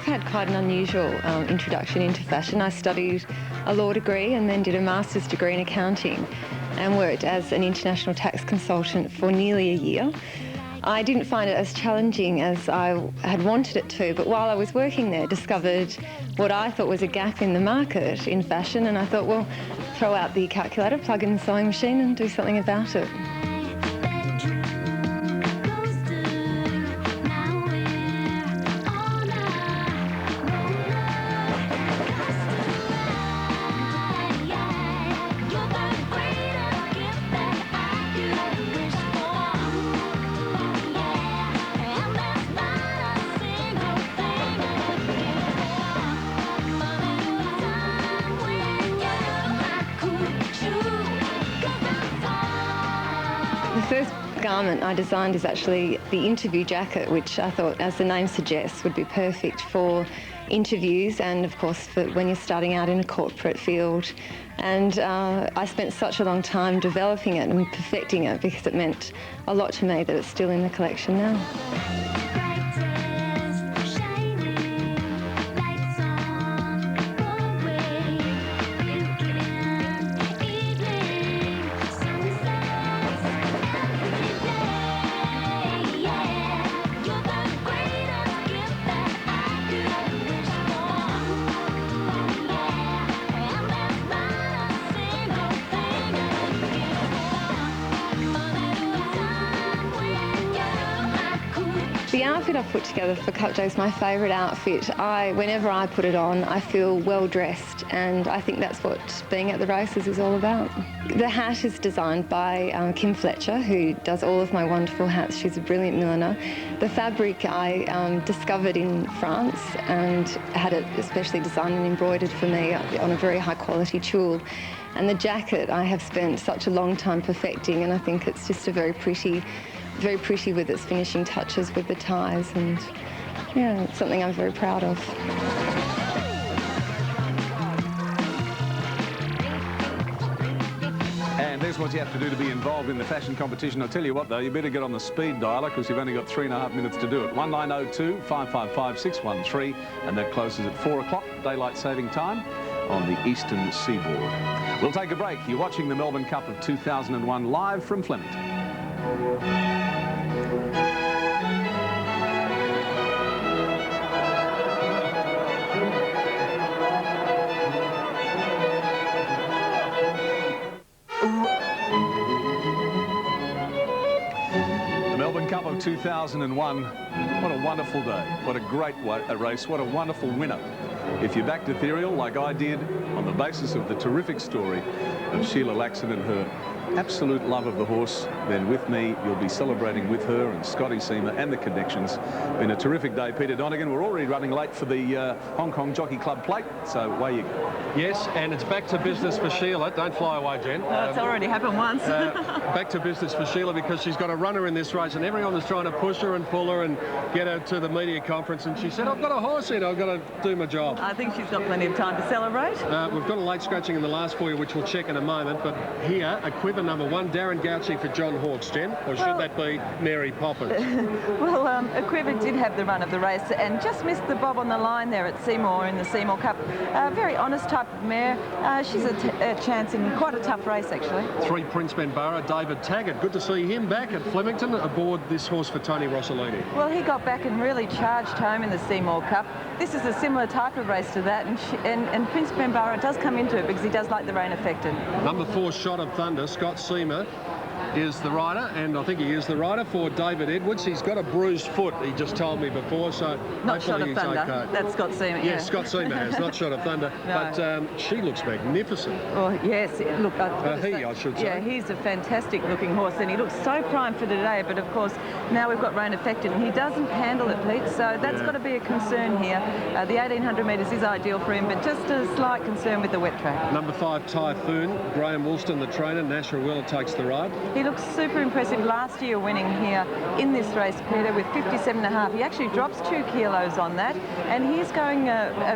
I've had quite an unusual introduction into fashion. I studied a law degree and then did a master's degree in accounting and worked as an international tax consultant for nearly a year. I didn't find it as challenging as I had wanted it to, but while I was working there, discovered what I thought was a gap in the market in fashion, and I thought, well, throw out the calculator, plug in the sewing machine and do something about it. The first garment I designed is actually the interview jacket, which I thought, as the name suggests, would be perfect for interviews and, of course, for when you're starting out in a corporate field. And I spent such a long time developing it and perfecting it because it meant a lot to me that it's still in the collection now. The outfit I've put together for Cup Day is my favourite outfit. Whenever I put it on, I feel well dressed, and I think that's what being at the races is all about. The hat is designed by Kim Fletcher, who does all of my wonderful hats. She's a brilliant milliner. The fabric I discovered in France and had it especially designed and embroidered for me on a very high quality tulle. And the jacket I have spent such a long time perfecting, and I think it's just a very pretty with its finishing touches with the ties, and yeah, it's something I'm very proud of. And there's what you have to do to be involved in the fashion competition. I'll tell you what though, you better get on the speed dialer because you've only got 3.5 minutes to do it. 1902 555 613, and that closes at 4 o'clock, daylight saving time on the eastern seaboard. We'll take a break. You're watching the Melbourne Cup of 2001 live from Flemington. The Melbourne Cup of 2001, what a wonderful day, what a great race, what a wonderful winner. If you backed Ethereal like I did on the basis of the terrific story of Sheila Laxon and her absolute love of the horse, then with me you'll be celebrating with her and Scotty Seamer and the connections. Been a terrific day, Peter Donegan. We're already running late for the Hong Kong Jockey Club plate, so away you go. Yes, and it's back to business for Sheila. Don't fly away, Jen. No, it's already happened once. Back to business for Sheila because she's got a runner in this race and everyone was trying to push her and pull her and get her to the media conference, and she said, I've got a horse in, I've got to do my job. I think she's got plenty of time to celebrate. We've got a late scratching in the last for you, which we'll check in a moment, but here, a quiver number 1, Darren Gauci for John Hawkes, Jen, or should that be Mary Poppins? Well, Equiva did have the run of the race and just missed the bob on the line there at Seymour in the Seymour Cup. Very honest type of mare. She's a chance in quite a tough race, actually. 3 Prince Benbarra, David Taggart. Good to see him back at Flemington aboard this horse for Tony Rossellini. Well, he got back and really charged home in the Seymour Cup. This is a similar type of race to that, and Prince Benbarra does come into it because he does like the rain affected. Number 4, Shot of Thunder, Scott Seamer is the rider, and I think he is the rider for David Edwards. He's got a bruised foot, he just told me before, so not Shot of Thunder. Okay. That's Scott Seamer. Yes, Scott Seamer has, not Shot of Thunder. No. But she looks magnificent. Oh, yes. Look, I should say. Yeah, he's a fantastic looking horse, and he looks so primed for today, but of course, now we've got rain affected, and he doesn't handle it, Pete, so that's got to be a concern here. The 1800 metres is ideal for him, but just a slight concern with the wet track. Number 5, Typhoon, Graham Woolston, the trainer. Nash Ruella takes the ride. He He looks super impressive last year winning here in this race, Peter, with 57.5. He actually drops 2 kilos on that, and he's going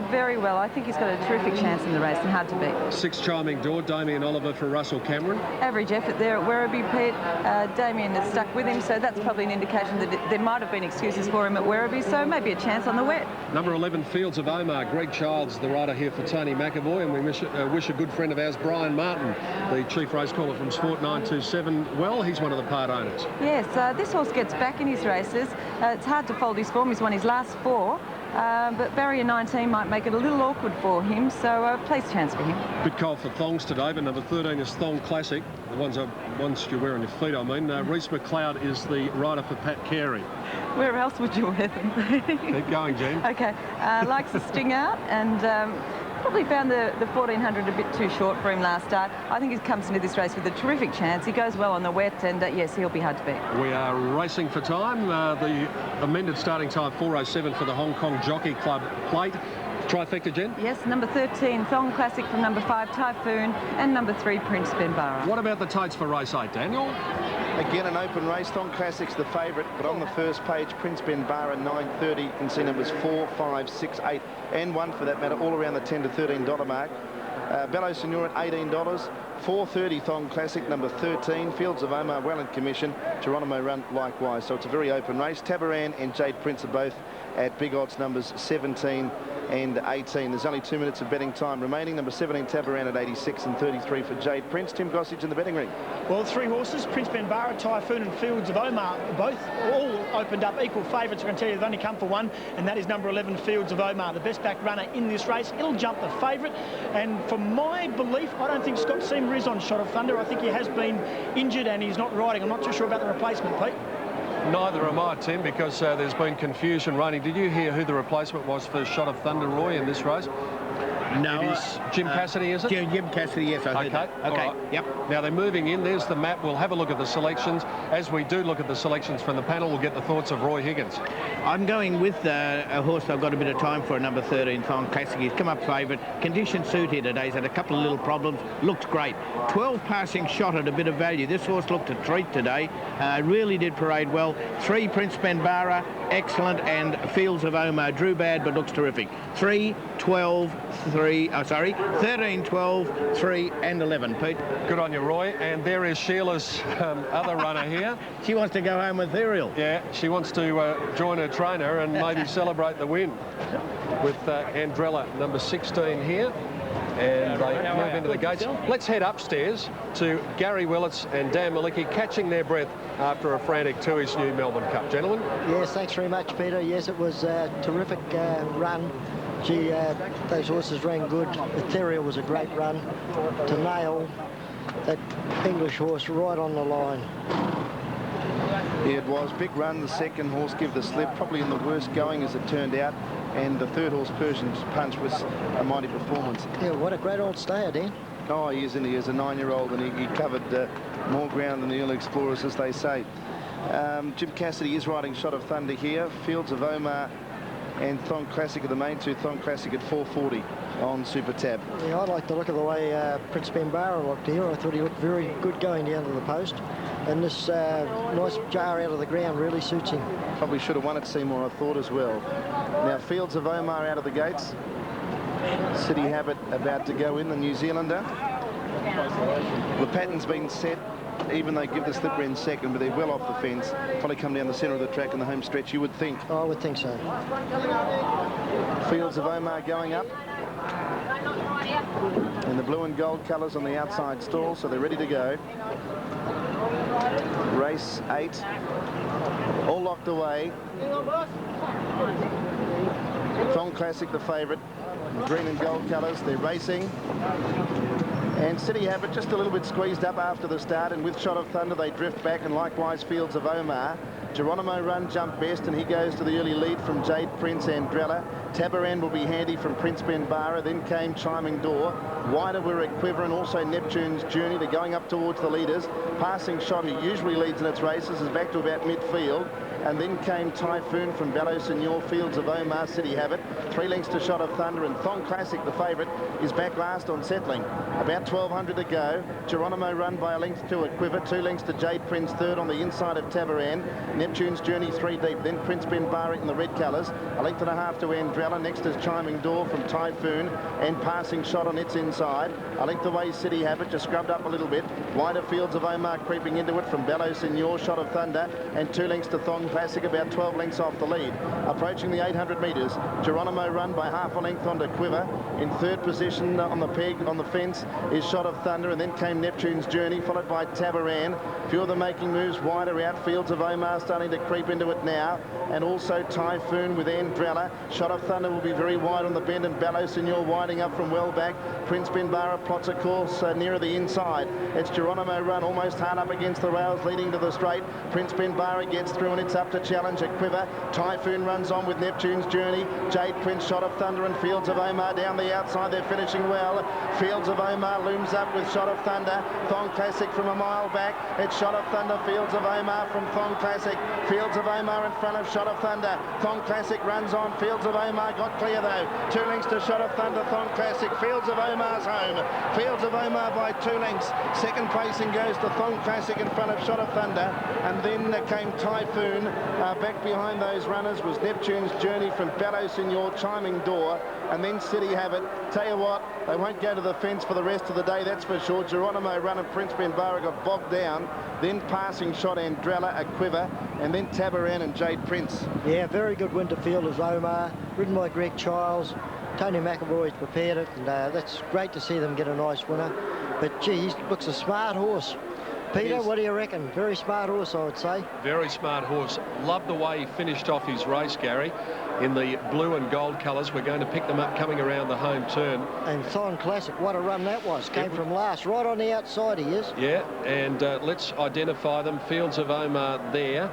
very well. I think he's got a terrific chance in the race and hard to beat. 6 Charming Door, Damien Oliver for Russell Cameron. Average effort there at Werribee, Pete. Damien is stuck with him, so that's probably an indication that there might have been excuses for him at Werribee, so maybe a chance on the wet. Number 11, Fields of Omar. Greg Childs, the rider here for Tony McAvoy, and we wish a good friend of ours, Brian Martin, the chief race caller from Sport 927. Well, he's one of the part owners. Yes, this horse gets back in his races. It's hard to fold his form. He's won his last 4. But barrier 19 might make it a little awkward for him, so place chance for him. Bit cold for thongs today, but number 13 is Thong Classic. The ones you wear on your feet, I mean. Reese McLeod is the rider for Pat Carey. Where else would you wear them? Keep going, Jen. Okay, likes to sting out, and probably found the 1400 a bit too short for him last start. I think he comes into this race with a terrific chance. He goes well on the wet, and yes, he'll be hard to beat. We are racing for time. The amended starting time 4:07 for the Hong Kong Jockey Club plate. Trifecta, Jen? Yes, number 13, Thong Classic from number 5, Typhoon, and number 3, Prince Benbara. What about the tights for race 8, Daniel? Again, an open race. Thong Classic's the favourite, but on the first page, Prince Benbara 9:30. You can see numbers 4, 5, 6, 8, and 1 for that matter, all around the $10 to $13 mark. Bello Senor at $18. 4:30 Thong Classic, number 13. Fields of Omar well in commission. Geronimo Run likewise. So it's a very open race. Tabaran and Jade Prince are both at big odds numbers 17 and 18. There's only 2 minutes of betting time remaining. Number 17 Tabaran at 86 and 33 for Jade Prince. Tim Gossage in the betting ring. Well, 3 horses, Prince Benbara, Typhoon and Fields of Omar, both all opened up equal favourites. I can tell you they've only come for one, and that is number 11 Fields of Omar, the best back runner in this race. It'll jump the favourite, and for my belief, I don't think Scott Seamer is on Shot of Thunder. I think he has been injured and he's not riding. I'm not too sure about the replacement, Pete. Neither am I, Tim, because there's been confusion running. Did you hear who the replacement was for Shot of Thunder, Roy, in this race? No. It is Jim Cassidy, is it? Jim Cassidy, yes, I heard that. Okay, right. yep. Now they're moving in. There's the map. We'll have a look at the selections. As we do look at the selections from the panel, we'll get the thoughts of Roy Higgins. I'm going with a horse I've got a bit of time for, number 13, Thong Classic. He's come up favourite. Conditions suit here today. He's had a couple of little problems. Looked great. 12 passing shot at a bit of value. This horse looked a treat today. Really did parade well. 3 Prince Benbara, excellent, and Fields of Omar. Drew bad, but looks terrific. 3, 12, 3, 13, 12, 3 and 11, Pete. Good on you, Roy. And there is Sheila's other runner here. She wants to go home with Ethereal. Yeah, she wants to join her trainer and maybe celebrate the win with Andrella, number 16 here. And they move into the gates. Let's head upstairs to Gary Willits and Dan Malicki catching their breath after a frantic Tui's New Melbourne Cup. Gentlemen? Yes, thanks very much, Peter. Yes, it was a terrific run. Gee, those horses ran good. Ethereal was a great run to nail that English horse right on the line. Yeah, it was. Big run. The second horse gave the slip, probably in the worst going as it turned out. And the third horse, Persian Punch, was a mighty performance. Yeah, what a great old stayer, Dan. Oh, he is, and he is a 9-year-old, and he covered more ground than the early explorers, as they say. Jim Cassidy is riding Shot of Thunder here. Fields of Omar and Thong Classic are the main two. Thong Classic at 4:40 on Super Tab. Yeah, I like the look of the way Prince Benbara looked here. I thought he looked very good going down to the post. And this nice jar out of the ground really suits him. Probably should have won at Seymour, I thought, as well. Now, Fields of Omar out of the gates. City Habit about to go in, the New Zealander. The pattern's been set. Even they give the slipper in second, but they're well off the fence. Probably come down the centre of the track in the home stretch, you would think. Oh, I would think so. Fields of Omar going up. In the blue and gold colours on the outside stall, so they're ready to go. Race 8. All locked away. Thong Classic, the favourite. Green and gold colours, they're racing. And City Habit just a little bit squeezed up after the start, and with Shot of Thunder they drift back, and likewise Fields of Omar. Geronimo Run jumped best, and he goes to the early lead from Jade Prince Andrella. Tabaran will be handy from Prince Benbara. Then came Chiming Door. Wider were Equiver and also Neptune's Journey. They're going up towards the leaders. Passing Shot, who usually leads in its races, is back to about midfield. And then came Typhoon from Bello Senor, Fields of Omar, City Habit. 3 lengths to Shot of Thunder, and Thong Classic, the favourite, is back last on settling. About 1,200 to go. Geronimo Run by a length to Equiver. 2 lengths to Jade Prince, third on the inside of Tabaran. Neptune's Journey 3 deep. Then Prince Benbara in the red colours. 1.5 lengths to Andrella. Next is Chiming Door from Typhoon, and Passing Shot on its inside. 1 length away City Habit, just scrubbed up a little bit. Wider Fields of Omar creeping into it from Bello Senor, Shot of Thunder, and 2 lengths to Thong Classic, about 12 lengths off the lead. Approaching the 800 metres, Geronimo Run by half a length onto Quiver. In third position on the peg, on the fence, is Shot of Thunder, and then came Neptune's Journey, followed by Tabaran. Few of them making moves wider out. Fields of Omar starting to creep into it now, and also Typhoon with Andrella. Shot of Thunder will be very wide on the bend, and Bello Senor winding up from well back. Prince Benbara plots a course nearer the inside. It's Geronimo Run almost hard up against the rails leading to the straight. Prince Benbara gets through, and it's up to challenge Equiver. Typhoon runs on with Neptune's Journey. Jade Prince, Shot of Thunder, and Fields of Omar down the outside. They're finishing well. Fields of Omar looms up with Shot of Thunder. Thong Classic from a mile back. It's Shot of Thunder, Fields of Omar from Thong Classic. Fields of Omar in front of Shot of Thunder. Thong Classic runs on. Fields of Omar got clear though. 2 lengths to Shot of Thunder, Thong Classic. Fields of Omar's home. Fields of Omar by 2 lengths. Second placing goes to Thong Classic in front of Shot of Thunder. And then came Typhoon. Back behind those runners was Neptune's Journey from Bello Senor, Chiming Door, and then City Habit. Tell you what, they won't go to the fence for the rest of the day, that's for sure. Geronimo Run and Prince Benbara got bogged down. Then Passing Shot, Andrella, Equiver, and then Tabaran and Jade Prince. Yeah, very good winter field as Omar, ridden by Greg Childs. Tony McAvoy's prepared it, and that's great to see them get a nice winner. But gee, he looks a smart horse. Peter, what do you reckon? Very smart horse, I would say. Very smart horse. Love the way he finished off his race, Gary, in the blue and gold colours. We're going to pick them up coming around the home turn. And Thong Classic, what a run that was. Came from last, right on the outside he is. Yeah, and let's identify them. Fields of Omar there.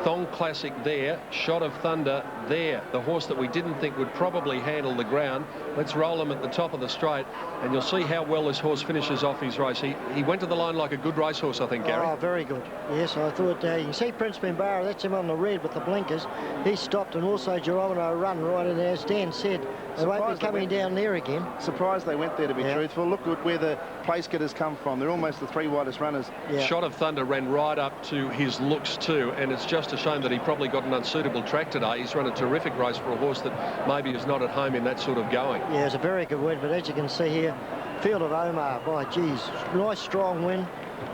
Thong Classic there, Shot of Thunder there. The horse that we didn't think would probably handle the ground. Let's roll him at the top of the straight, and you'll see how well this horse finishes off his race. He went to the line like a good racehorse, I think, Gary. Oh, very good. Yes, I thought, you can see Prince Benbara, that's him on the red with the blinkers. He stopped, and also Geronimo Run right in there. As Dan said, they won't be coming down there again. Surprised they went there, to be truthful. Look at where the place getters come from. They're almost the 3 widest runners. Yeah. Shot of Thunder ran right up to his looks too, and it's just a shame that he probably got an unsuitable track today. He's run a terrific race for a horse that maybe is not at home in that sort of going. Yeah, it's a very good win, but as you can see here, Field of Omar, by geez, nice strong win.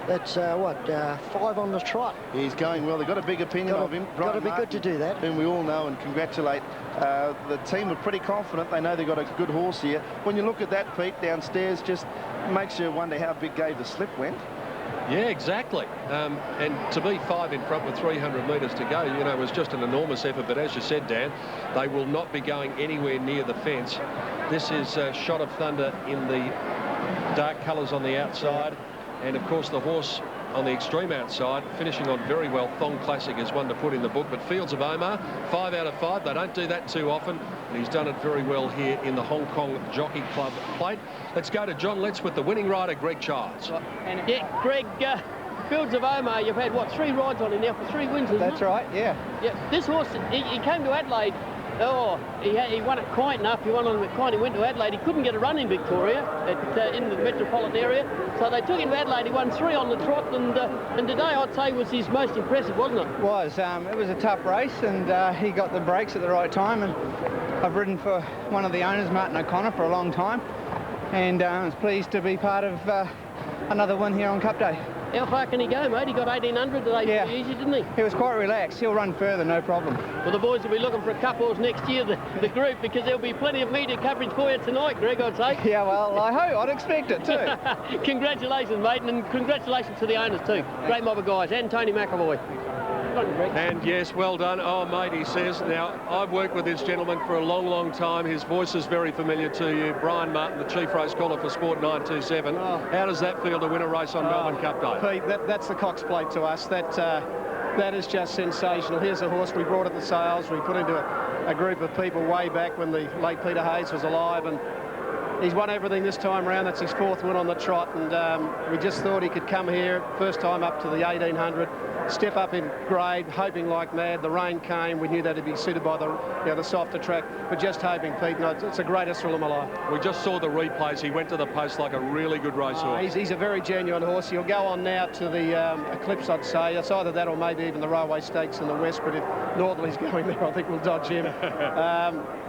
That's 5 on the trot. He's going well. They've got a big opinion of him. Got to be good to do that. Whom we all know and congratulate. The team are pretty confident. They know they've got a good horse here. When you look at that, Pete, downstairs, just makes you wonder how big Gave the Slip went. Yeah, exactly. And to be 5 in front with 300 metres to go, you know, was just an enormous effort. But as you said, Dan, they will not be going anywhere near the fence. This is Shot of Thunder in the dark colours on the outside. And, of course, the horse on the extreme outside, finishing on very well. Thong Classic is one to put in the book. But Fields of Omar, 5 out of 5. They don't do that too often. And he's done it very well here in the Hong Kong Jockey Club plate. Let's go to John Letts with the winning rider, Greg Childs. Yeah, Greg, Fields of Omar, you've had, what, 3 rides on him now for 3 wins, isn't it? That's right, yeah. Yeah, this horse, he came to Adelaide. Oh, he won it quite enough. He won on the quite. He went to Adelaide. He couldn't get a run in Victoria, in the metropolitan area. So they took him to Adelaide. He won 3 on the trot, and today I'd say was his most impressive, wasn't it? It was. It was a tough race, and he got the breaks at the right time. And I've ridden for one of the owners, Martin O'Connor, for a long time, and I was pleased to be part of another win here on Cup Day. How far can he go, mate? He got 1800 today, yeah. Pretty easy, didn't he? He was quite relaxed. He'll run further, no problem. Well, the boys will be looking for a cup horse next year, the group, because there'll be plenty of media coverage for you tonight, Greg, I'd say. Yeah, well, I hope. I'd expect it too. Congratulations, mate, and congratulations to the owners too. Great mob of guys, and Tony McAvoy. And yes, well done. Oh, mate, he says. Now, I've worked with this gentleman for a long, long time. His voice is very familiar to you. Brian Martin, the chief race caller for Sport 927. Oh. How does that feel to win a race on Melbourne Cup Day? Pete, that's the Cox Plate to us. That That is just sensational. Here's a horse we brought at the sales. We put into a group of people way back when the late Peter Hayes was alive, and he's won everything this time around. That's his 4th win on the trot, and we just thought he could come here, first time up to the 1800, step up in grade, hoping like mad. The rain came. We knew that he'd be suited by the softer track, but just hoping, Pete. No, it's the greatest thrill of my life. We just saw the replays. He went to the post like a really good racehorse. He's a very genuine horse. He'll go on now to the Eclipse, I'd say. It's either that or maybe even the Railway Stakes in the West, but if Northerly's going there, I think we'll dodge him.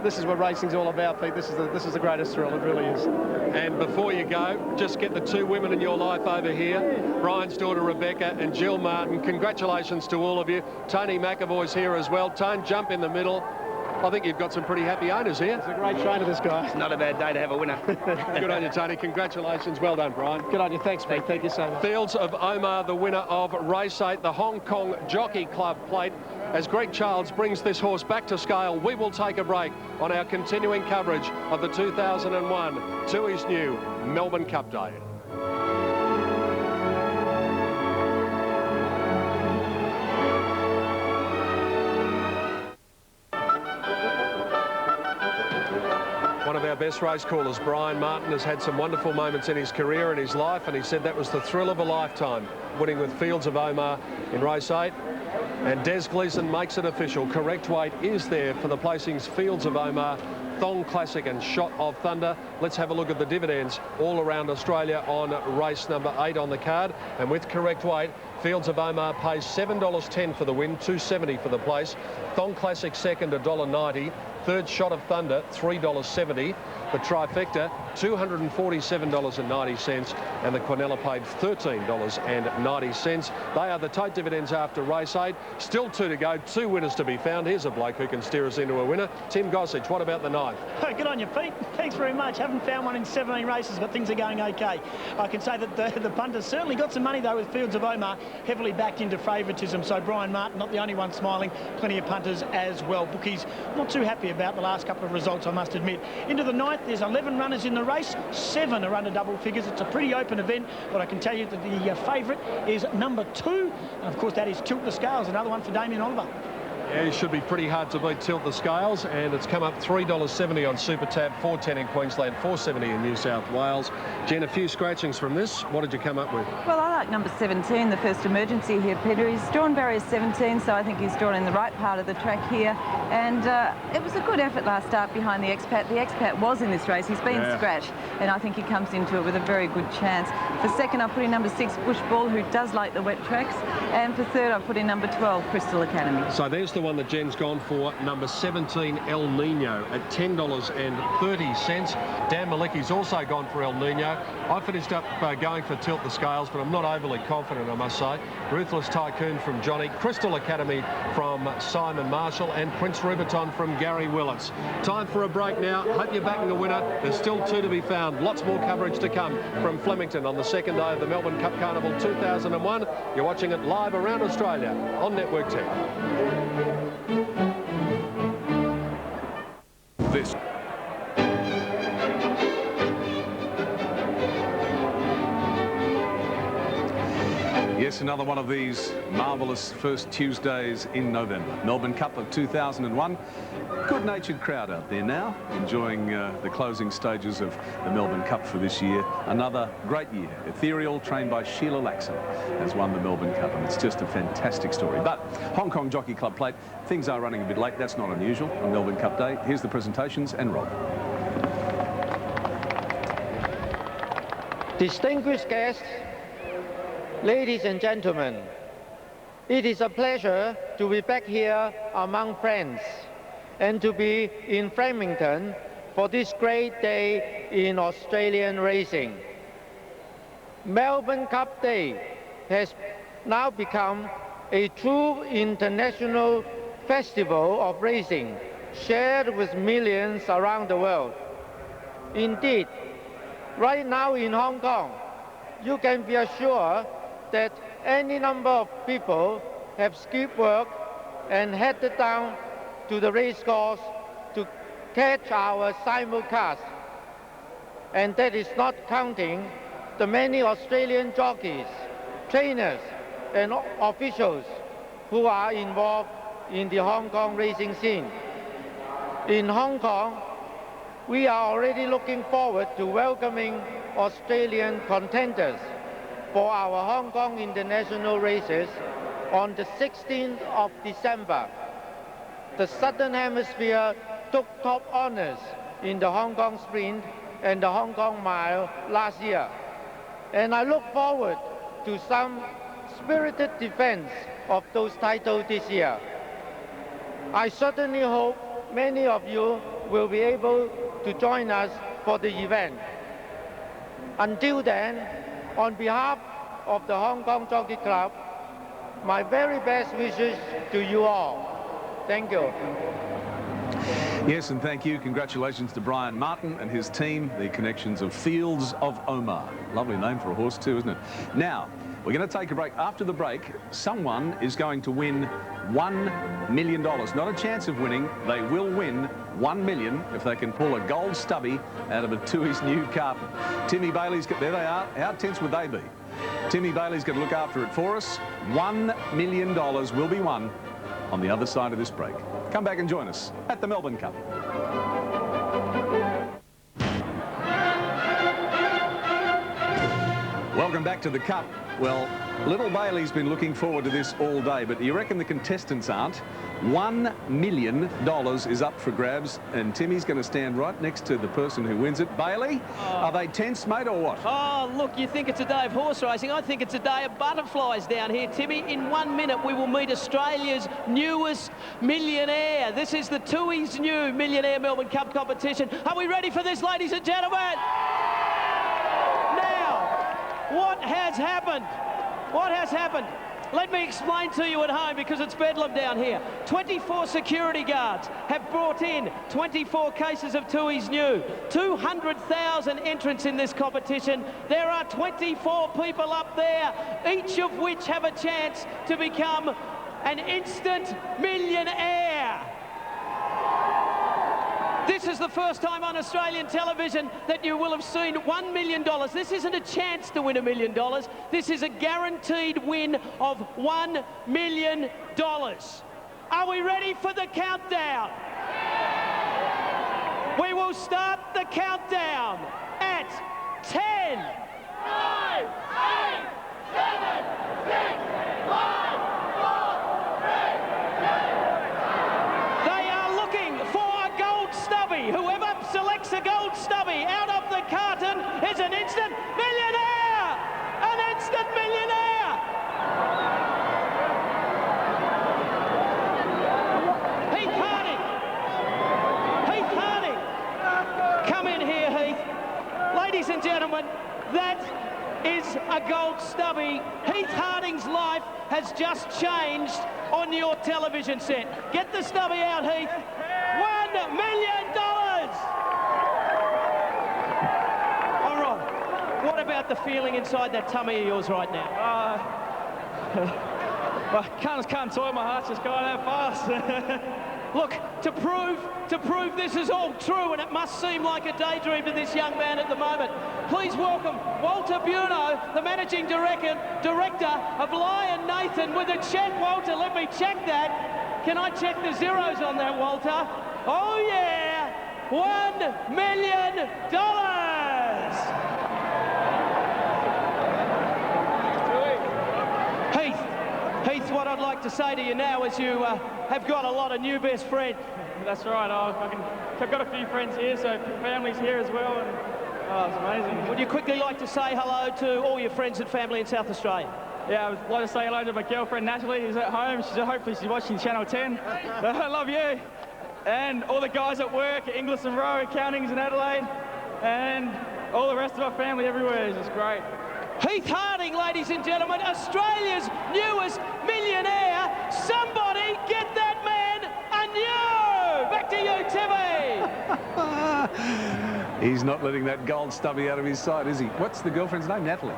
This is what racing's all about, Pete. This is the greatest thrill. It really is. And before you go, just get the 2 women in your life over here. Brian's daughter Rebecca and Jill Martin. Congratulations to all of you. Tony McAvoy's here as well. Tone, jump in the middle. I think you've got some pretty happy owners here. He's a great trainer, this guy. It's not a bad day to have a winner. Good on you, Tony. Congratulations. Well done, Brian. Good on you. Thanks, Pete. Thank you so much. Fields of Omar, the winner of race 8, the Hong Kong Jockey Club Plate. As Greg Charles brings this horse back to scale, we will take a break on our continuing coverage of the 2001 Tooheys New Melbourne Cup Day. One of our best race callers, Brian Martin, has had some wonderful moments in his career and his life, and he said that was the thrill of a lifetime, winning with Fields of Omar in race 8. And Des Gleeson makes it official. Correct weight is there for the placings Fields of Omar, Thong Classic and Shot of Thunder. Let's have a look at the dividends all around Australia on race number 8 on the card. And with correct weight, Fields of Omar pays $7.10 for the win, $2.70 for the place. Thong Classic second, $1.90. Third, Shot of Thunder, $3.70. The trifecta, $247.90, and the Quinella paid $13.90. They are the tote dividends after race 8. Still 2 to go, 2 winners to be found. Here's a bloke who can steer us into a winner. Tim Gossage, what about the 9th? Oh, good on you, Pete. Thanks very much. Haven't found one in 17 races, but things are going okay. I can say that the punters certainly got some money, though, with Fields of Omar heavily backed into favouritism. So Brian Martin, not the only one smiling, plenty of punters as well. Bookies not too happy about the last couple of results, I must admit. Into the 9th, there's 11 runners in the race. 7 are under double figures. It's a pretty open event, but I can tell you that the favourite is number 2. And of course, that is Tilt the Scales, another one for Damien Oliver. Yeah, it should be pretty hard to beat Tilt the Scales, and it's come up $3.70 on Super Tab, $4.10 in Queensland, $4.70 in New South Wales. Jen, a few scratchings from this. What did you come up with? Well, I like number 17, the First Emergency here, Peter. He's drawn barrier 17, so I think he's drawn in the right part of the track here. And it was a good effort last start behind the Expat. The Expat was in this race. He's been scratched, and I think he comes into it with a very good chance. For second, I've put in number 6, Bush Ball, who does like the wet tracks. And for third, I've put in number 12, Crystal Academy. So there's the one that Jen's gone for, number 17, El Nino, at $10.30. Dan Malecki's also gone for El Nino. I finished up going for Tilt the Scales, but I'm not overly confident, I must say. Ruthless Tycoon from Johnny, Crystal Academy from Simon Marshall, and Prince Rubiton from Gary Willits. Time for a break now. Hope you're backing the winner. There's still 2 to be found. Lots more coverage to come from Flemington on the second day of the Melbourne Cup Carnival 2001. You're watching it live around Australia on Network 10. This. Yes, another one of these marvellous first Tuesdays in November. Melbourne Cup of 2001. Good-natured crowd out there now, enjoying the closing stages of the Melbourne Cup for this year. Another great year. Ethereal, trained by Sheila Laxon, has won the Melbourne Cup, and it's just a fantastic story. But Hong Kong Jockey Club Plate, things are running a bit late. That's not unusual on Melbourne Cup Day. Here's the presentations and Rob. Distinguished guests, ladies and gentlemen, it is a pleasure to be back here among friends and to be in Flemington for this great day in Australian racing. Melbourne Cup Day has now become a true international festival of racing, shared with millions around the world. Indeed, right now in Hong Kong, you can be assured that any number of people have skipped work and headed down to the racecourse to catch our simulcast. And that is not counting the many Australian jockeys, trainers and officials who are involved in the Hong Kong racing scene. In Hong Kong, we are already looking forward to welcoming Australian contenders for our Hong Kong International races on the 16th of December. The Southern Hemisphere took top honors in the Hong Kong Sprint and the Hong Kong Mile last year. And I look forward to some spirited defense of those titles this year. I certainly hope many of you will be able to join us for the event. Until then, on behalf of the Hong Kong Jockey Club, my very best wishes to you all. Thank you. Yes, and thank you. Congratulations to Brian Martin and his team, the connections of Fields of Omar. Lovely name for a horse too, isn't it? Now, we're going to take a break. After the break, someone is going to win $1 million. Not a chance of winning. They will win $1 million if they can pull a gold stubby out of a Tui's new carpet. Timmy Bailey's got, there they are. How tense would they be? Timmy Bailey's going to look after it for us. $1 million will be won on the other side of this break. Come back and join us at the Melbourne Cup. Welcome back to the Cup. Well, little Bailey's been looking forward to this all day, but do you reckon the contestants aren't? $1 million is up for grabs, and Timmy's going to stand right next to the person who wins it. Bailey, are they tense, mate, or what? Oh, look, you think it's a day of horse racing. I think it's a day of butterflies down here, Timmy. In 1 minute, we will meet Australia's newest millionaire. This is the Tui's new Millionaire Melbourne Cup competition. Are we ready for this, ladies and gentlemen? What has happened? What has happened? Let me explain to you at home, because it's bedlam down here. 24 security guards have brought in 24 cases of Tui's new. 200,000 entrants in this competition. There are 24 people up there, each of which have a chance to become an instant millionaire. This is the first time on Australian television that you will have seen $1 million. This isn't a chance to win $1 million. This is a guaranteed win of $1 million. Are we ready for the countdown? We will start the countdown at 10, 9, 8, 7, 6, 5, 4, 3, 2. They are looking for a gold stubby. Whoever selects a gold stubby out of the carton is an instant millionaire! An instant millionaire! Heath Harding! Heath Harding! Come in here, Heath. Ladies and gentlemen, that is a gold stubby. Heath Harding's life has just changed on your television set. Get the stubby out, Heath. $1 million! All right. What about the feeling inside that tummy of yours right now? I can't talk. My heart's just going that fast. Look, to prove this is all true, and it must seem like a daydream to this young man at the moment, please welcome Walter Buono, the Managing Director of Lion Nathan, with a check. Walter, let me check that. Can I check the zeros on that, Walter? Oh, yeah! $1 million! Heath, what I'd like to say to you now is you have got a lot of new best friends. That's right. I've got a few friends here, so family's here as well. And, it's amazing. Would you quickly like to say hello to all your friends and family in South Australia? Yeah, I would like to say hello to my girlfriend Natalie, who's at home. Hopefully she's watching Channel 10. I love you. And all the guys at work at Inglis and Rowe, Accountings in Adelaide, and all the rest of our family everywhere. It's just great. Heath Harding, ladies and gentlemen, Australia's newest millionaire. Somebody get that man a new! Back to you, Timmy. He's not letting that gold stubby out of his sight, is he? What's the girlfriend's name? Natalie.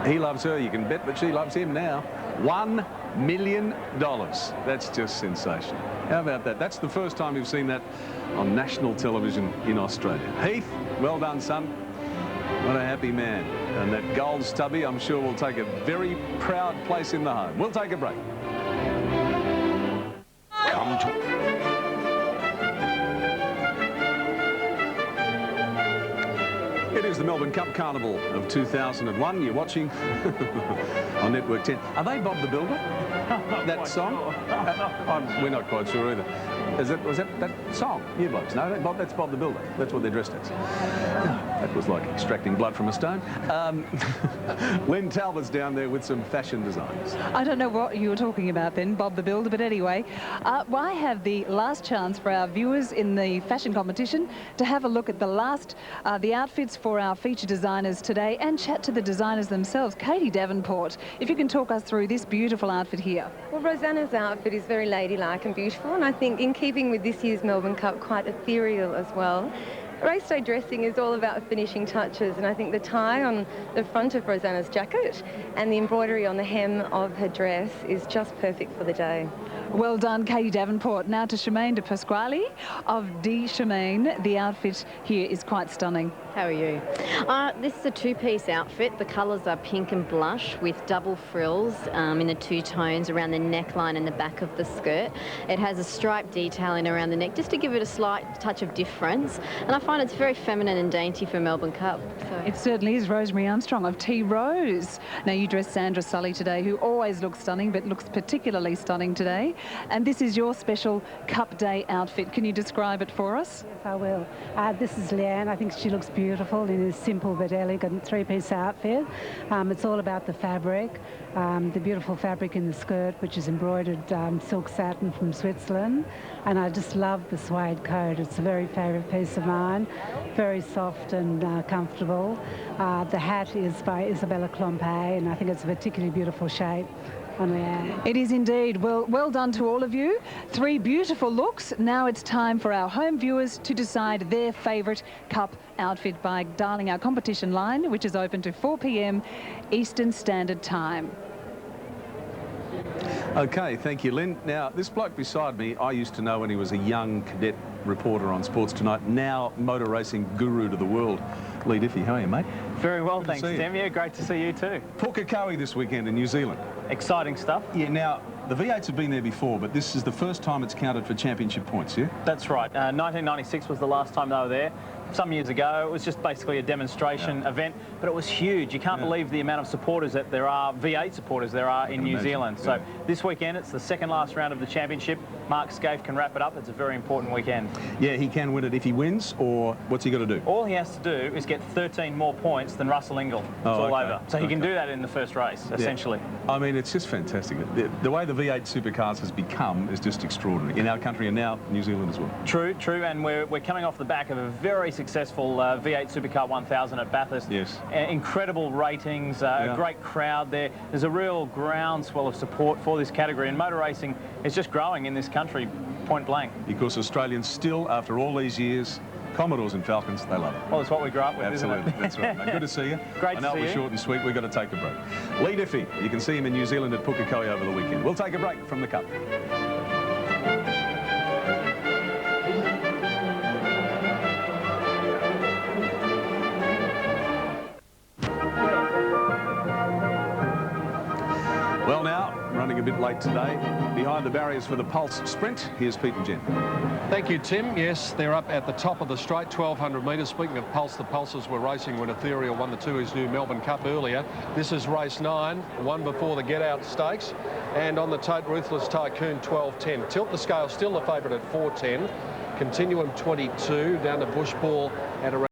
He loves her. You can bet that she loves him now. $1 million. That's just sensational. How about that? That's the first time we've seen that on national television in Australia. Heath, well done, son. What a happy man. And that gold stubby, I'm sure, will take a very proud place in the home. We'll take a break. Melbourne Cup Carnival of 2001. You're watching on Network 10. Are they Bob the Builder? That song? We're not quite sure either. Was that song? You blokes? No, that's Bob the Builder. That's what they're dressed as. That was like extracting blood from a stone. Lynn Talbot's down there with some fashion designs. I don't know what you were talking about then, Bob the Builder, but anyway, I have the last chance for our viewers in the fashion competition to have a look at the outfits for our feature designers today and chat to the designers themselves. Katie Davenport, if you can talk us through this beautiful outfit here. Well, Rosanna's outfit is very ladylike and beautiful, and I think in keeping with this year's Melbourne Cup, quite ethereal as well. Race day dressing is all about finishing touches, and I think the tie on the front of Rosanna's jacket and the embroidery on the hem of her dress is just perfect for the day. Well done, Katie Davenport. Now to Shemaine de Pasquale of D. Shemaine. The outfit here is quite stunning. How are you? This is a two-piece outfit. The colours are pink and blush with double frills in the two tones around the neckline and the back of the skirt. It has a striped detailing around the neck just to give it a slight touch of difference. And I find it's very feminine and dainty for Melbourne Cup. So. It certainly is. Rosemary Armstrong of T. Rose. Now you dressed Sandra Sully today, who always looks stunning but looks particularly stunning today. And this is your special Cup Day outfit. Can you describe it for us? Yes, I will. This is Leanne. I think she looks beautiful in a simple but elegant three-piece outfit. It's all about the fabric, the beautiful fabric in the skirt, which is embroidered silk satin from Switzerland. And I just love the suede coat. It's a very favourite piece of mine. Very soft and comfortable. The hat is by Isabella Clompe, and I think it's a particularly beautiful shape. It is indeed. Well done to all of you. 3 beautiful looks. Now it's time for our home viewers to decide their favourite Cup outfit by dialing our competition line, which is open to 4 p.m. Eastern Standard Time. Okay, thank you, Lynn. Now, this bloke beside me, I used to know when he was a young cadet reporter on Sports Tonight, now motor racing guru to the world. Lee Diffie, how are you, mate? Very well, thanks, Tim. Yeah, great to see you too. Pukekohe this weekend in New Zealand. Exciting stuff. Yeah, now, the V8s have been there before, but this is the first time it's counted for championship points, yeah? That's right. 1996 was the last time they were there. Some years ago, it was just basically a demonstration event, but it was huge. You can't believe the amount of supporters that there are, V8 supporters there are in New Zealand. So this weekend, it's the second last round of the championship. Mark Scaife can wrap it up. It's a very important weekend. Yeah, he can win it if he wins, or what's he got to do? All he has to do is get 13 more points than Russell Ingall. It's all over. So he can do that in the first race, essentially. I mean, it's just fantastic. The way the V8 supercars has become is just extraordinary in our country and now New Zealand as well. True, and we're coming off the back of a very successful V8 Supercar 1000 at Bathurst. Yes. Incredible ratings, a great crowd there. There's a real groundswell of support for this category, and motor racing is just growing in this country, point blank. Because Australians still, after all these years, Commodores and Falcons, they love it. Well, it's what we grew up with, Absolutely, isn't it? That's right. Mate. Good to see you. Great I know to see it was you. short and sweet. We've got to take a break. Lee Diffie, you can see him in New Zealand at Pukekohe over the weekend. We'll take a break from the Cup. Well, now, running a bit late today, behind the barriers for the Pulse Sprint, here's Pete and Jen. Thank you, Tim. Yes, they're up at the top of the straight, 1,200 metres. Speaking of Pulse, the Pulses were racing when Ethereal won the 2's new Melbourne Cup earlier. This is race 9, one before the Get Out Stakes. And on the tote, Ruthless Tycoon, 12.10. Tilt the Scale, still the favourite at 4.10. Continuum, 22. Down to Bushball at around